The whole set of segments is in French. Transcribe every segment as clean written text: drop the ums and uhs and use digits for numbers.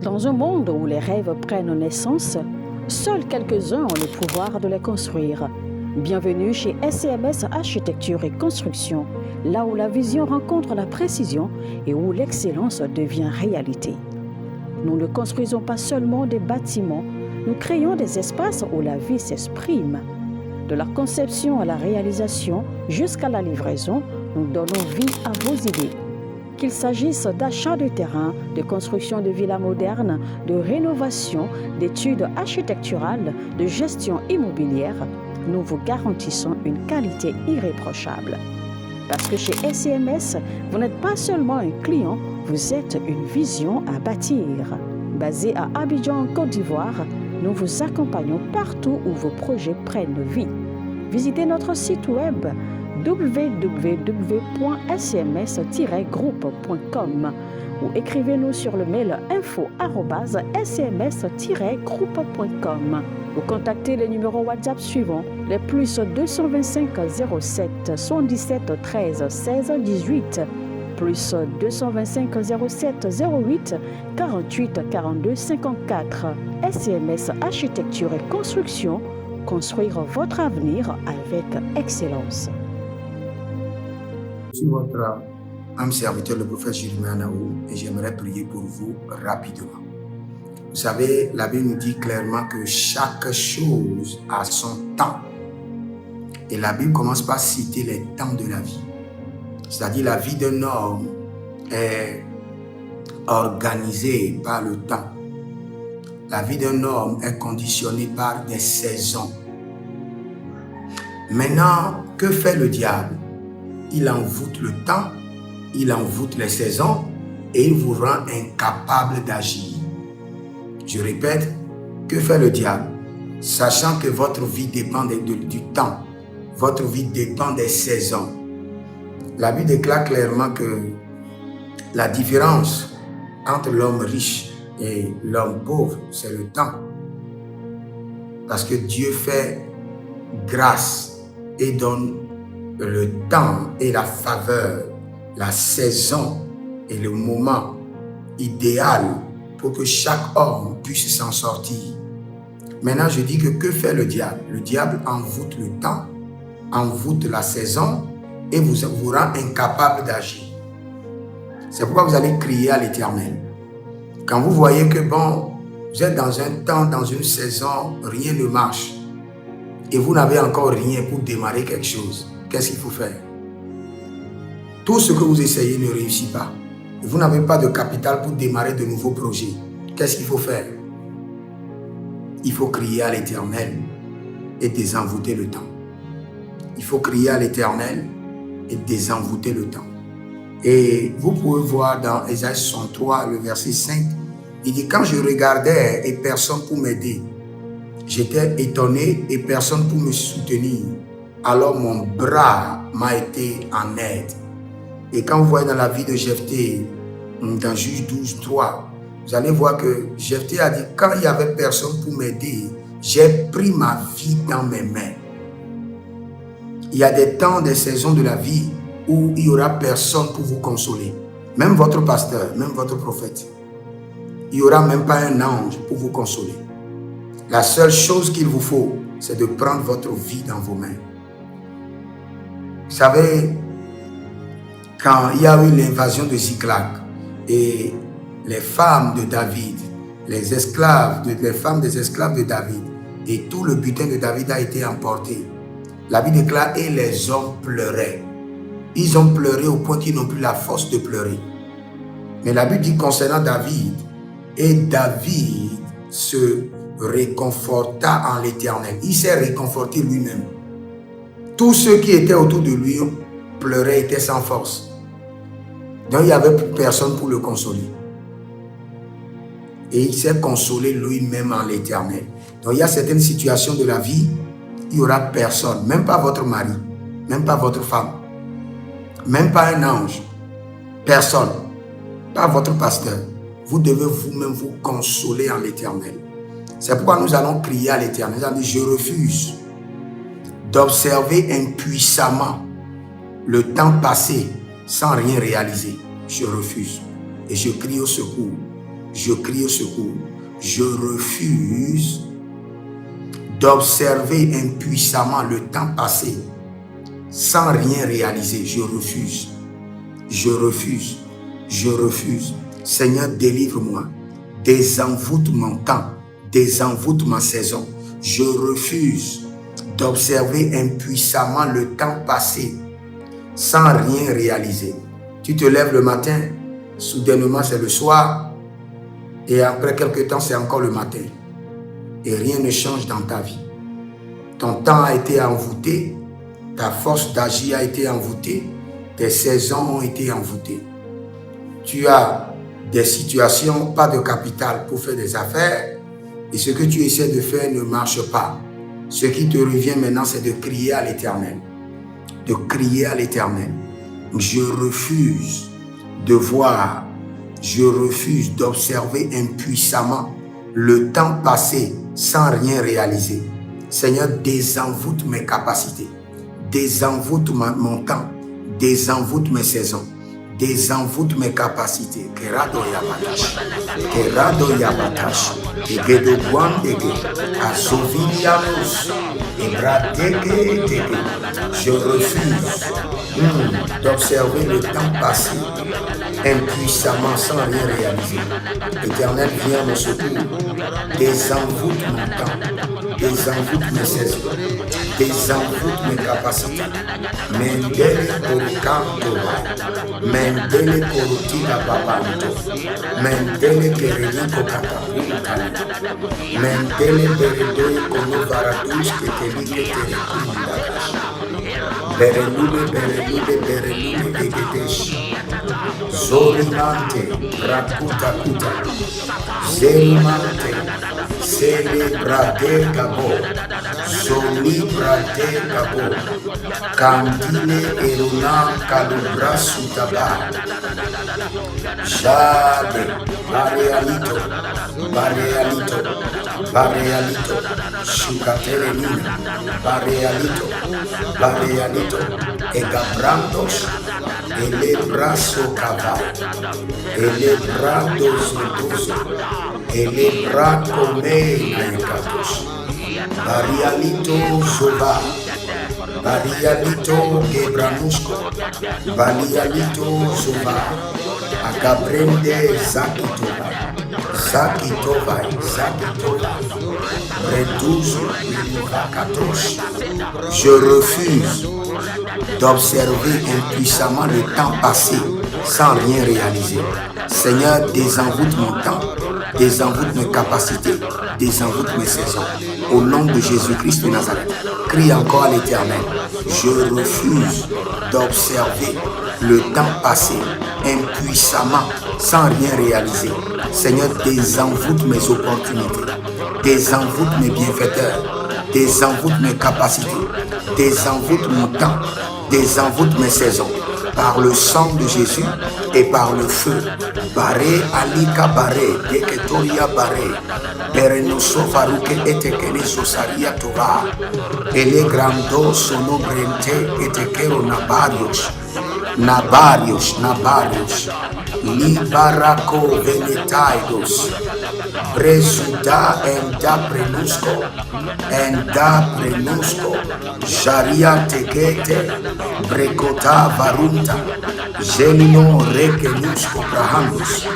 Dans un monde où les rêves prennent naissance, seuls quelques-uns ont le pouvoir de les construire. Bienvenue chez SCMS Architecture et Construction, là où la vision rencontre la précision et où l'excellence devient réalité. Nous ne construisons pas seulement des bâtiments, nous créons des espaces où la vie s'exprime. De la conception à la réalisation jusqu'à la livraison, nous donnons vie à vos idées. Qu'il s'agisse d'achat de terrain, de construction de villas modernes, de rénovation, d'études architecturales, de gestion immobilière, nous vous garantissons une qualité irréprochable. Parce que chez SCMS, vous n'êtes pas seulement un client, vous êtes une vision à bâtir. Basé à Abidjan, en Côte d'Ivoire, nous vous accompagnons partout où vos projets prennent vie. Visitez notre site web www.scms-groupe.com ou écrivez-nous sur le mail info@scms-groupe.com ou contactez les numéros WhatsApp suivants, les plus 225 07 77 13 16 18, plus 225 07 08 48 42 54. SCMS Architecture et Construction, construire votre avenir avec excellence. Je suis votre âme serviteur, le prophète Jérémie Anaou, et j'aimerais prier pour vous rapidement. Vous savez, la Bible nous dit clairement que chaque chose a son temps. Et la Bible commence par citer les temps de la vie. C'est-à-dire la vie d'un homme est organisée par le temps. La vie d'un homme est conditionnée par des saisons. Maintenant, que fait le diable? Il envoûte le temps, il envoûte les saisons et il vous rend incapable d'agir. Je répète, que fait le diable? Sachant que votre vie dépend du temps, votre vie dépend des saisons. La Bible déclare clairement que la différence entre l'homme riche et l'homme pauvre, c'est le temps. Parce que Dieu fait grâce et donne le temps et la faveur, la saison et le moment idéal pour que chaque homme puisse s'en sortir. Maintenant, je dis que fait le diable? Le diable envoûte le temps, envoûte la saison et vous rend incapable d'agir. C'est pourquoi vous allez crier à l'Éternel. Quand vous voyez que vous êtes dans un temps, dans une saison, rien ne marche et vous n'avez encore rien pour démarrer quelque chose, qu'est-ce qu'il faut faire? Tout ce que vous essayez ne réussit pas. Vous n'avez pas de capital pour démarrer de nouveaux projets. Qu'est-ce qu'il faut faire? Il faut crier à l'Éternel et désenvoûter le temps. Il faut crier à l'Éternel et désenvoûter le temps. Et vous pouvez voir dans Ésaïe 63, le verset 5, il dit « Quand je regardais et personne pour m'aider, j'étais étonné et personne pour me soutenir. Alors mon bras m'a été en aide. » Et quand vous voyez dans la vie de Jephthé, dans Juge 12, 3, vous allez voir que Jephthé a dit, quand il n'y avait personne pour m'aider, j'ai pris ma vie dans mes mains. Il y a des temps, des saisons de la vie où il n'y aura personne pour vous consoler. Même votre pasteur, même votre prophète. Il n'y aura même pas un ange pour vous consoler. La seule chose qu'il vous faut, c'est de prendre votre vie dans vos mains. Vous savez, quand il y a eu l'invasion de Ziklag et les femmes de David, les femmes des esclaves de David et tout le butin de David a été emporté. La Bible déclare et les hommes pleuraient. Ils ont pleuré au point qu'ils n'ont plus la force de pleurer. Mais la Bible dit concernant David, et David se réconforta en l'Éternel. Il s'est réconforté lui-même. Tous ceux qui étaient autour de lui pleuraient, étaient sans force. Donc il n'y avait plus personne pour le consoler. Et il s'est consolé lui-même en l'Éternel. Donc il y a certaines situations de la vie, il n'y aura personne, même pas votre mari, même pas votre femme, même pas un ange, personne, pas votre pasteur. Vous devez vous-même vous consoler en l'Éternel. C'est pourquoi nous allons crier à l'Éternel. Nous allons dire, je refuse d'observer impuissamment le temps passé sans rien réaliser. Je refuse. Et je crie au secours. je crie au secours. Je refuse d'observer impuissamment le temps passé sans rien réaliser. Je refuse. Je refuse. Je refuse. Seigneur, délivre-moi. Désenvoûte mon temps. Désenvoûte ma saison. Je refuse d'observer impuissamment le temps passé sans rien réaliser. Tu te lèves le matin, soudainement c'est le soir, et après quelques temps c'est encore le matin. Et rien ne change dans ta vie. Ton temps a été envoûté, ta force d'agir a été envoûtée, tes saisons ont été envoûtées. Tu as des situations, pas de capital pour faire des affaires, et ce que tu essaies de faire ne marche pas. Ce qui te revient maintenant, c'est de crier à l'Éternel. De crier à l'Éternel. Je refuse de voir, je refuse d'observer impuissamment le temps passé sans rien réaliser. Seigneur, désenvoûte mes capacités, désenvoûte mon temps, désenvoûte mes saisons, désenvoûte mes capacités. Kerado yabatash, kerado yabatash, egedo guandege, azovilianos, ebradege. Je refuse d'observer le temps passé impuissamment sans rien réaliser. Éternel, viens me secours. Désenvoûte mon temps, désenvoûte mes saisons, désenvoûte mes capacités. Mendele porukanto, mendele porutila babanto, mendele kereliko katapunta, mendele beredoi kono varadus ketelike telekundakas. Berelube egedesh. Zorimante, rakuta kuta. Zerimante, celebrate gabo. Zolibrate gabo. Candile eruna kalubrasu taba. Jade, barealito, barealito, barealito. Shukaterelina, barealito, barealito. Egabrandos. Elebraso cava, elebrados meduso, elebraco megatos, barialito zoba, barialito gebranusco, barialito zoba, agabrende zakitova, zakitova, zakitova, reduzo milivakatos. Je refuse d'observer impuissamment le temps passé sans rien réaliser. Seigneur, désenvoûte mon temps, désenvoûte mes capacités, désenvoûte mes saisons. Au nom de Jésus-Christ de Nazareth, crie encore à l'Éternel. Je refuse d'observer le temps passé impuissamment sans rien réaliser. Seigneur, désenvoûte mes opportunités, désenvoûte mes bienfaiteurs, désenvoûte mes capacités, désenvoûte mon temps, désenvoûte mes saisons, par le sang de Jésus et par le feu. Baré alika baré, deketoria baré, berenoso faruke etekene sosaria tova, ele grando sono brente etekero nabarios, nabarios, nabarios, libaraco venetaidos, Bresuda enda prenusco, sharia tekete, brekota varunta, gelino rekenusco prahandus.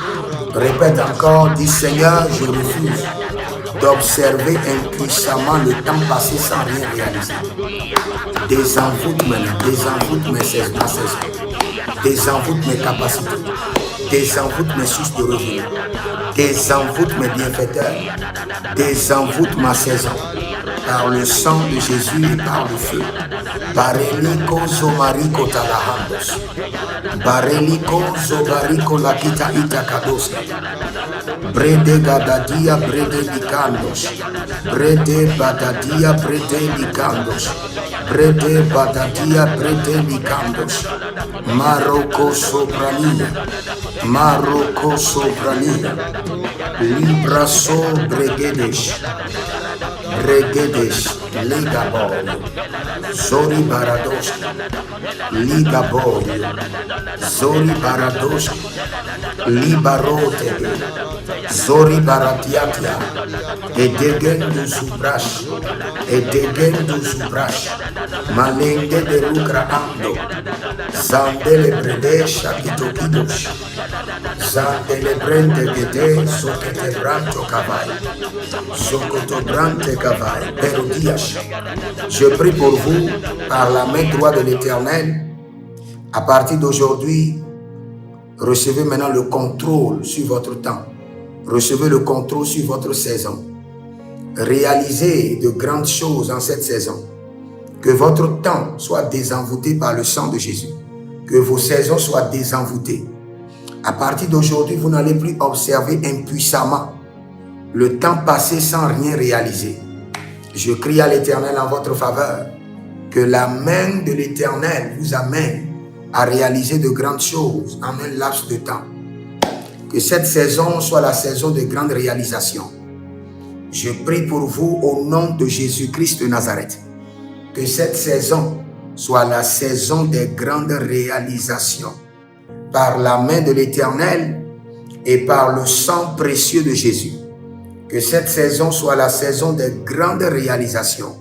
Répète encore, dis Seigneur, je refuse d'observer impuissamment le temps passé sans rien réaliser. Désenvoûte maintenant, désenvoûte mes saisons, désenvoûte mes capacités, désenvoûte mes sources de revenus, désenvoûte mes bienfaiteurs, désenvoûte ma saison, par le sang de Jésus et par le feu. Bareliko zomariko talahandos, bareliko zobariko lakita itakadosa, brede gadadia brede likandos, brede badadia brede likandos, brede badadia brede likandos, maroko soprania, libra so bregedesh, ligabor, zori barados, ligabor, zori barados, libarote, Zori baratiatia, et degen de Zubrash, et degen de Zubrash, Malenge de Lukra Ando, Zandele Brede Shakitokidosh, Zandele Brende Gede, Sokete Branto Kavai, Sokoto Brante Kavai, Perodiash. Je prie pour vous, par la main droite de l'Éternel, à partir d'aujourd'hui, recevez maintenant le contrôle sur votre temps. Recevez le contrôle sur votre saison. Réalisez de grandes choses en cette saison. Que votre temps soit désenvoûté par le sang de Jésus. Que vos saisons soient désenvoûtées. À partir d'aujourd'hui, vous n'allez plus observer impuissamment le temps passé sans rien réaliser. Je crie à l'Éternel en votre faveur. Que la main de l'Éternel vous amène à réaliser de grandes choses en un laps de temps. Que cette saison soit la saison de grandes réalisations. Je prie pour vous au nom de Jésus-Christ de Nazareth. Que cette saison soit la saison des grandes réalisations. Par la main de l'Éternel et par le sang précieux de Jésus. Que cette saison soit la saison des grandes réalisations.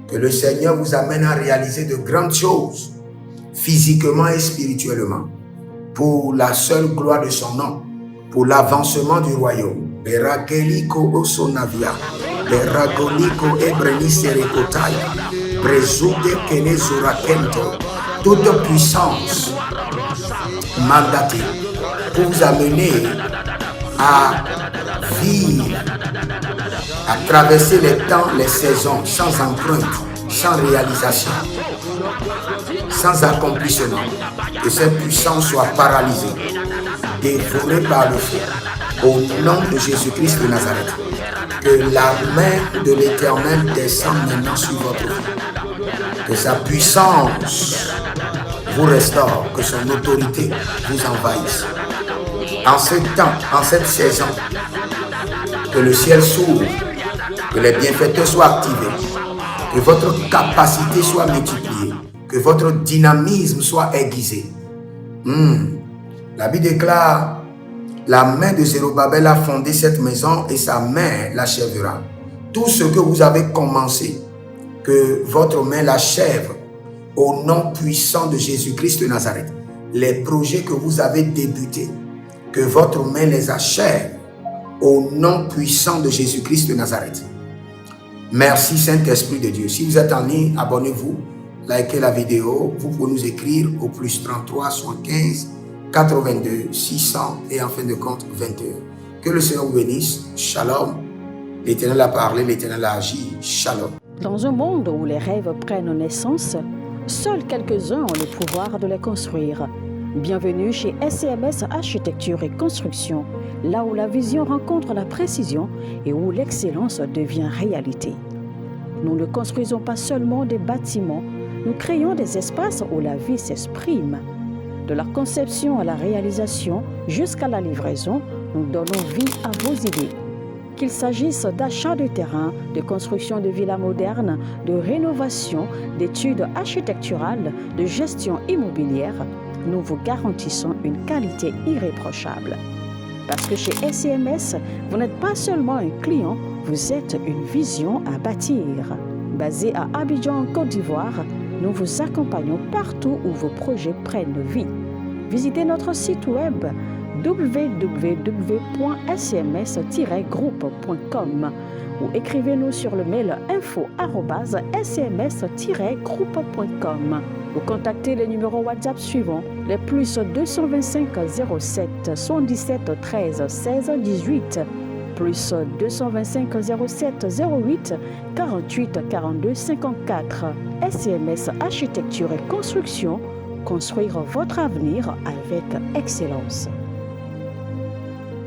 Que le Seigneur vous amène à réaliser de grandes choses, physiquement et spirituellement, pour la seule gloire de son nom, pour l'avancement du royaume. Berakeliko osonavia, beragoliko ebreniserekotaya, brezude kenezurakento, toute puissance mandatée pour vous amener à vivre, à traverser les temps, les saisons, sans empreinte, sans réalisation, sans accomplissement. Que cette puissance soit paralysée, dévorée par le feu, au nom de Jésus-Christ de Nazareth. Que la main de l'Éternel descende maintenant sur votre vie. Que sa puissance vous restaure, que son autorité vous envahisse. En ce temps, en cette saison, que le ciel s'ouvre, que les bienfaiteurs soient activés, que votre capacité soit multipliée, que votre dynamisme soit aiguisé. La Bible déclare, la main de Zérubabel a fondé cette maison et sa main l'achèvera. Tout ce que vous avez commencé, que votre main l'achève au nom puissant de Jésus-Christ de Nazareth. Les projets que vous avez débutés, que votre main les achève au nom puissant de Jésus-Christ de Nazareth. Merci Saint-Esprit de Dieu. Si vous êtes en ligne, abonnez-vous, likez la vidéo. Vous pouvez nous écrire au plus 33 75 82 600 et en fin de compte 21. Que le Seigneur vous bénisse. Shalom. L'Éternel a parlé, l'Éternel a agi. Shalom. Dans un monde où les rêves prennent naissance, seuls quelques-uns ont le pouvoir de les construire. Bienvenue chez SCMS Architecture et Construction, là où la vision rencontre la précision et où l'excellence devient réalité. Nous ne construisons pas seulement des bâtiments, nous créons des espaces où la vie s'exprime. De la conception à la réalisation jusqu'à la livraison, nous donnons vie à vos idées. Qu'il s'agisse d'achat de terrain, de construction de villas modernes, de rénovation, d'études architecturales, de gestion immobilière, nous vous garantissons une qualité irréprochable. Parce que chez SCMS, vous n'êtes pas seulement un client, vous êtes une vision à bâtir. Basé à Abidjan, en Côte d'Ivoire, nous vous accompagnons partout où vos projets prennent vie. Visitez notre site web www.scms-groupe.com ou écrivez-nous sur le mail info@scms-groupe.com ou contactez les numéros WhatsApp suivants, les plus 225 07 77 13 16 18, plus 225 07 08 48 42 54. SCMS Architecture et Construction, construire votre avenir avec excellence.